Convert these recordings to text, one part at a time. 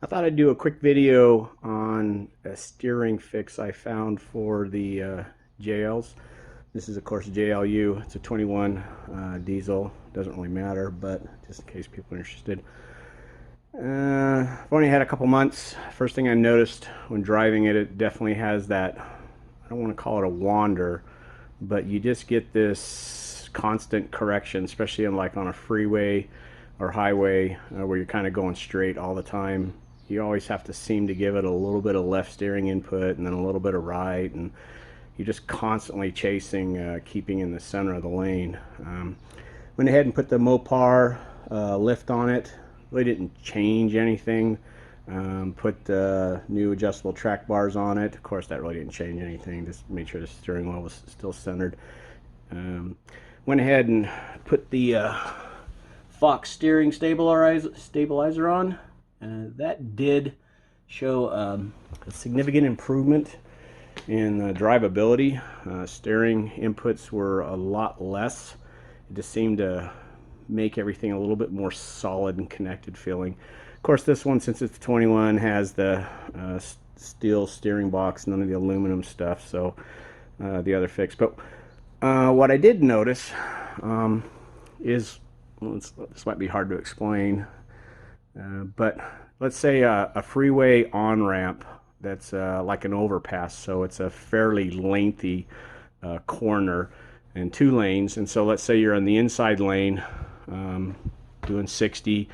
I thought I'd do a quick video on a steering fix I found for the JLs. This is of course JLU. It's a 21 diesel. Doesn't really matter, but just in case people are interested. I've only had a couple months. First thing I noticed when driving it, it definitely has that, I don't want to call it a wander, but you just get this constant correction, especially in like on a freeway or highway where you're kind of going straight all the time. You always have to seem to give it a little bit of left steering input and then a little bit of right, and you're just constantly chasing, keeping in the center of the lane. Went ahead and put the Mopar lift on it. Really didn't change anything. Put new adjustable track bars on it. Of course, that really didn't change anything. Just made sure the steering wheel was still centered. Went ahead and put the Fox steering stabilizer on. That did show a significant improvement in drivability. Steering inputs were a lot less. It just seemed to make everything a little bit more solid and connected feeling. Of course, this one, since it's 21, has the steel steering box, none of the aluminum stuff, so the other fix. But what I did notice is, well, this might be hard to explain, but let's say a freeway on-ramp that's like an overpass, so it's a fairly lengthy corner and 2 lanes. And so let's say you're in the inside lane doing 60,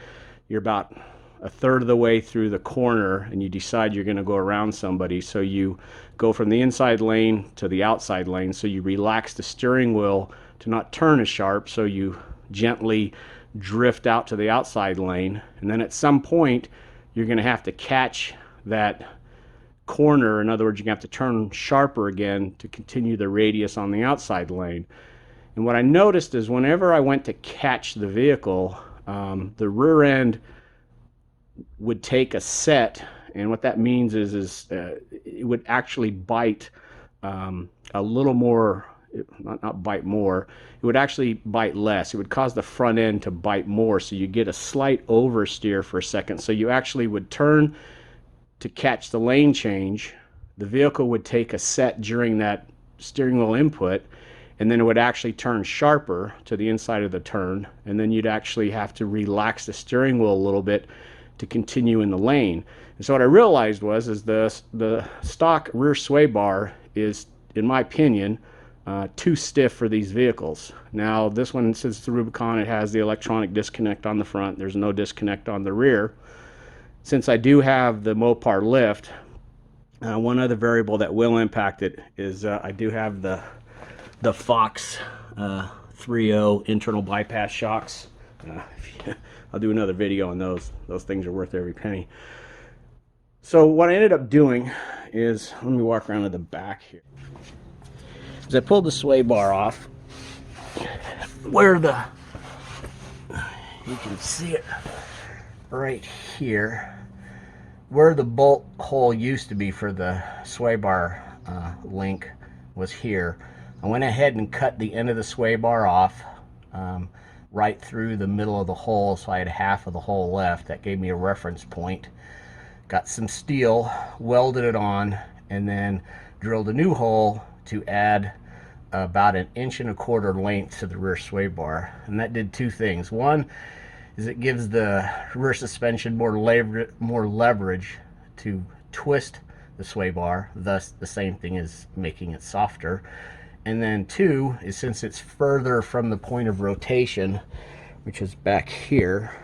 you're about a third of the way through the corner and you decide you're going to go around somebody, so you go from the inside lane to the outside lane, so you relax the steering wheel to not turn as sharp, so you gently drift out to the outside lane, and then at some point you're going to have to catch that corner. In other words, you're going to have to turn sharper again to continue the radius on the outside lane. And what I noticed is whenever I went to catch the vehicle, the rear end would take a set, and what that means is it would actually bite a little more, not bite more, it would actually bite less. It would cause the front end to bite more, so you get a slight oversteer for a second. So you actually would turn to catch the lane change. The vehicle would take a set during that steering wheel input, and then it would actually turn sharper to the inside of the turn, and then you'd actually have to relax the steering wheel a little bit to continue in the lane. And so what I realized was the stock rear sway bar is, in my opinion, too stiff for these vehicles. Now this one, since it's the Rubicon, it has the electronic disconnect on the front. There's no disconnect on the rear. Since I do have the Mopar lift, one other variable that will impact it is I do have the Fox 3.0 internal bypass shocks. I'll do another video on those. Those things are worth every penny. So what I ended up doing is, let me walk around to the back here. As I pulled the sway bar off, where you can see it right here, where the bolt hole used to be for the sway bar link was here. I went ahead and cut the end of the sway bar off right through the middle of the hole, so I had half of the hole left. That gave me a reference point. Got some steel, welded it on, and then drilled a new hole to add about 1.25 inches length to the rear sway bar. And that did 2 things. One is it gives the rear suspension more leverage to twist the sway bar, thus the same thing as making it softer. And then 2 is, since it's further from the point of rotation, which is back here,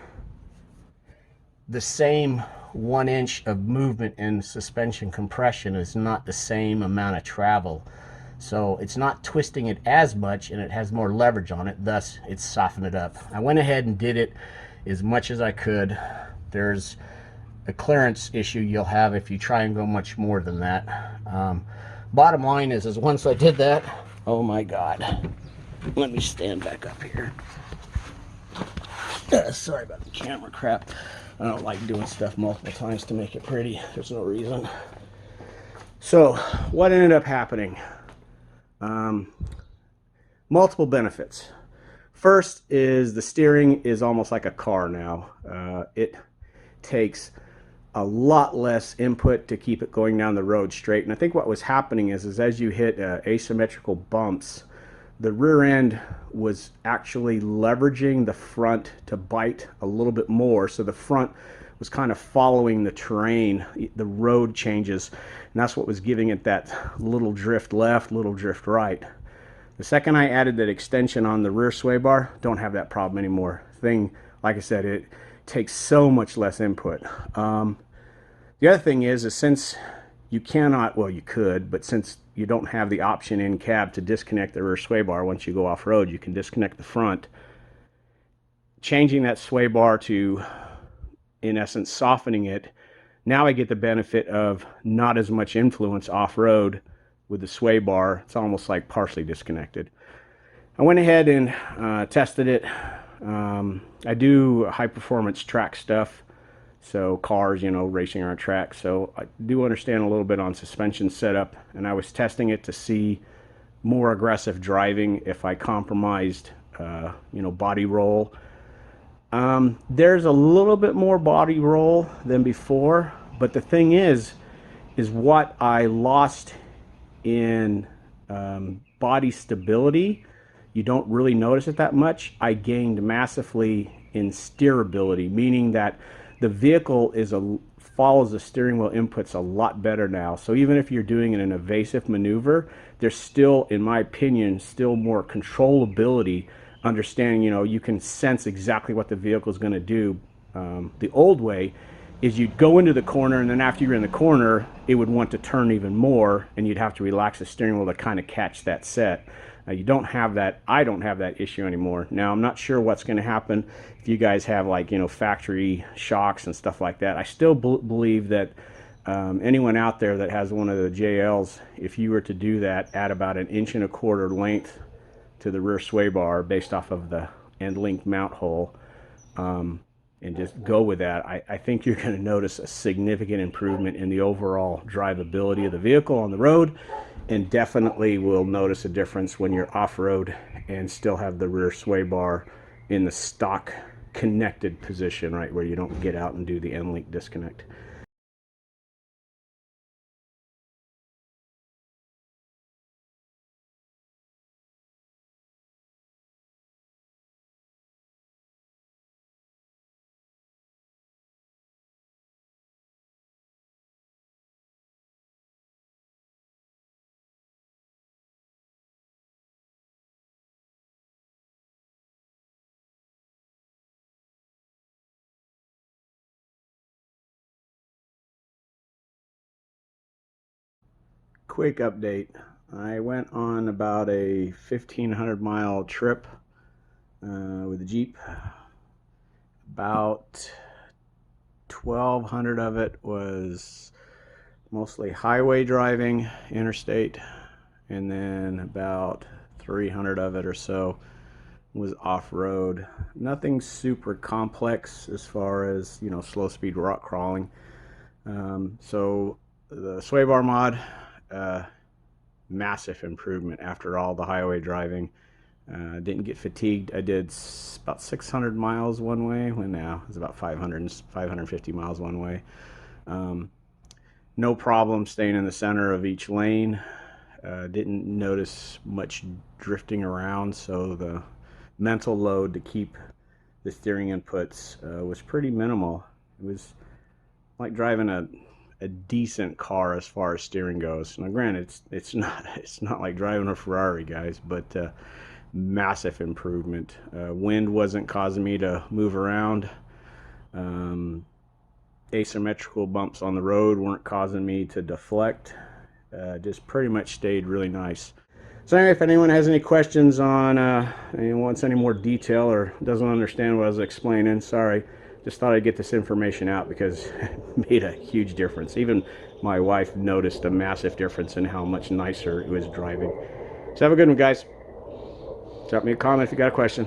the same 1 inch of movement in suspension compression is not the same amount of travel. So it's not twisting it as much, and it has more leverage on it, thus it's softened it up. I went ahead and did it as much as I could. There's a clearance issue you'll have if you try and go much more than that. Bottom line is once I did that, oh my God, let me stand back up here. Sorry about the camera crap. I don't like doing stuff multiple times to make it pretty. There's no reason. So what ended up happening? Multiple benefits. First is the steering is almost like a car now. It takes a lot less input to keep it going down the road straight. And I think what was happening is as you hit asymmetrical bumps, the rear end was actually leveraging the front to bite a little bit more. So the front was kind of following the terrain, the road changes, and that's what was giving it that little drift left, little drift right. The second I added that extension on the rear sway bar, don't have that problem anymore. Thing, like I said, it takes so much less input. The other thing is since you cannot, well, you could, but since you don't have the option in cab to disconnect the rear sway bar once you go off-road, you can disconnect the front. Changing that sway bar to, in essence, softening it, now I get the benefit of not as much influence off-road with the sway bar. It's almost like partially disconnected. I went ahead and tested it. I do high performance track stuff, so cars, you know, racing around track, so I do understand a little bit on suspension setup, and I was testing it to see more aggressive driving if I compromised you know, body roll. There's a little bit more body roll than before, but the thing is what I lost in body stability, you don't really notice it that much. I gained massively in steerability, meaning that the vehicle follows the steering wheel inputs a lot better now. So even if you're doing an evasive maneuver, there's still, in my opinion, still more controllability, understanding, you know, you can sense exactly what the vehicle is going to do. The old way is you'd go into the corner, and then after you're in the corner, it would want to turn even more, and you'd have to relax the steering wheel to kind of catch that set. You don't have that. I don't have that issue anymore. Now, I'm not sure what's going to happen if you guys have, like, you know, factory shocks and stuff like that. I still believe that anyone out there that has one of the JLs, if you were to do that, add about 1.25 inches length to the rear sway bar based off of the end link mount hole, and just go with that, I think you're going to notice a significant improvement in the overall drivability of the vehicle on the road, and definitely will notice a difference when you're off-road and still have the rear sway bar in the stock connected position, right, where you don't get out and do the end link disconnect. Quick update. I went on about a 1,500-mile trip with a Jeep. About 1,200 of it was mostly highway driving, interstate, and then about 300 of it or so was off-road. Nothing super complex as far as, you know, slow speed rock crawling. So the sway bar mod, massive improvement after all the highway driving. Didn't get fatigued. I did about 600 miles one way. Well, now it's about 550 miles one way. No problem staying in the center of each lane. Didn't notice much drifting around, so the mental load to keep the steering inputs was pretty minimal. It was like driving a decent car as far as steering goes. Now, granted, it's not like driving a Ferrari, guys, but massive improvement. Wind wasn't causing me to move around. Asymmetrical bumps on the road weren't causing me to deflect. Just pretty much stayed really nice. So anyway, if anyone has any questions on, wants any more detail or doesn't understand what I was explaining, sorry. Just thought I'd get this information out because it made a huge difference. Even my wife noticed a massive difference in how much nicer it was driving. So have a good one, guys. Drop me a comment if you got a question.